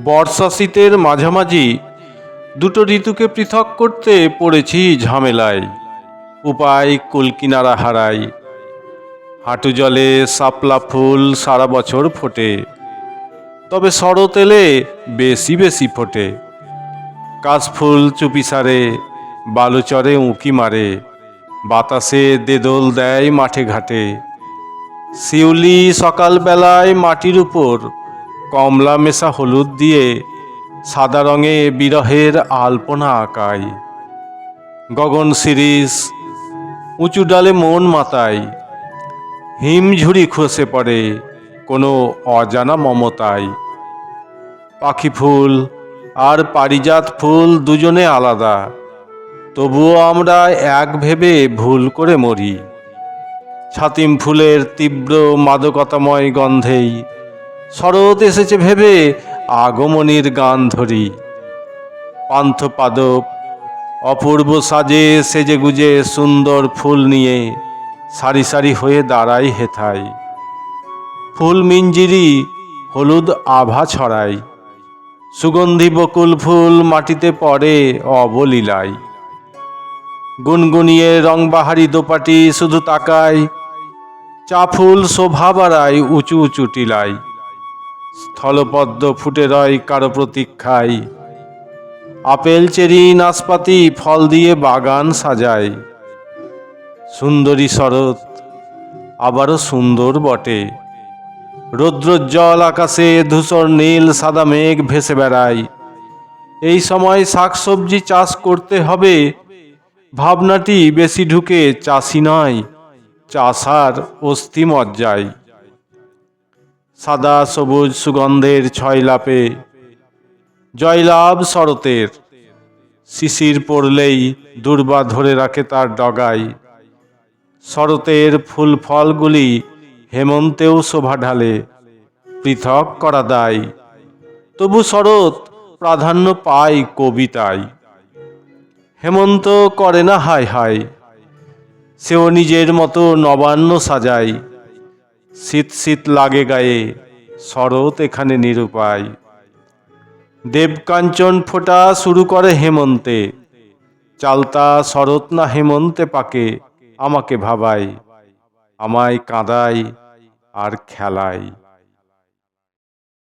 বর্ষা শীতের মাঝামাঝি দুটো ঋতুকে পৃথক করতে পড়েছি ঝামেলায়। উপায় কুলকিনারা হারাই। হাঁটু জলে শাপলা ফুল সারা বছর ফোটে, তবে শরৎ এলে বেশি বেশি ফোটে। কাশফুল চুপিসারে বালুচরে উঁকি মারে, বাতাসে দেদোল দেয় মাঠে ঘাটে। শিউলি সকালবেলায় মাটির উপর কমলা মেশা হলুদ দিয়ে সাদা রঙে বিরহের আলপনা আঁকায়। গগন শিরীষ উঁচু ডালে মন মাতায়, হিমঝুরি খসে পড়ে কোনো অজানা মমতায়। পাখি ফুল আর পারিজাত ফুল দুজনে আলাদা, তবুও আমরা এক ভেবে ভুল করে মরি। ছাতিম ফুলের তীব্র মাদকতাময় গন্ধেই শরৎ এসেছে ভেবে আগমনীর গান ধরি। পান্থপাদপ অপূর্ব সাজে সেজেগুজে সুন্দর ফুল নিয়ে সারি সারি হয়ে দাঁড়াই হেথায়। ফুল মিঞ্জিরি হলুদ আভা ছড়ায়, সুগন্ধি বকুল ফুল মাটিতে পড়ে অবলীলায়। গুনগুনিয়ে রংবাহারি দোপাটি শুধু তাকায়, চা ফুল শোভা বাড়ায় উঁচু উঁচু টিলায়। স্থলপদ্ম ফুটে রয় কারো প্রতীক্ষায়, আপেল চেরি নাশপাতি ফল দিয়ে বাগান সাজায়। সুন্দরী শরৎ আবারও সুন্দর বটে, রৌদ্রোজ্জ্বল আকাশে ধূসর নীল সাদা মেঘ ভেসে বেড়ায়। এই সময় শাকসবজি চাষ করতে হবে, ভাবনাটি বেশি ঢুকে চাষি নয়, চাষার অস্থি মজ্জায়। সাদা সবুজ সুগন্ধের ছয়লাপে জয়লাভ শরতের, শিশির পড়লেই দূর্বা ধরে রাখে তার ডগায়। শরতের ফুল ফলগুলি হেমন্তেও শোভা ঢালে, পৃথক করা দায়। তবু শরৎ প্রাধান্য পায় কবিতায়। হেমন্ত করে না হায় হায়, সেও নিজের মতো নবান্ন সাজায়। শীত শীত লাগে গায়ে, শরৎ এখানে নিরুপায়। দেবকাঞ্চন ফোটা শুরু করে হেমন্তে, চালতা শরৎ না হেমন্তে পাকে আমাকে ভাবায়, আমায় কাঁদায় আর খেলায়।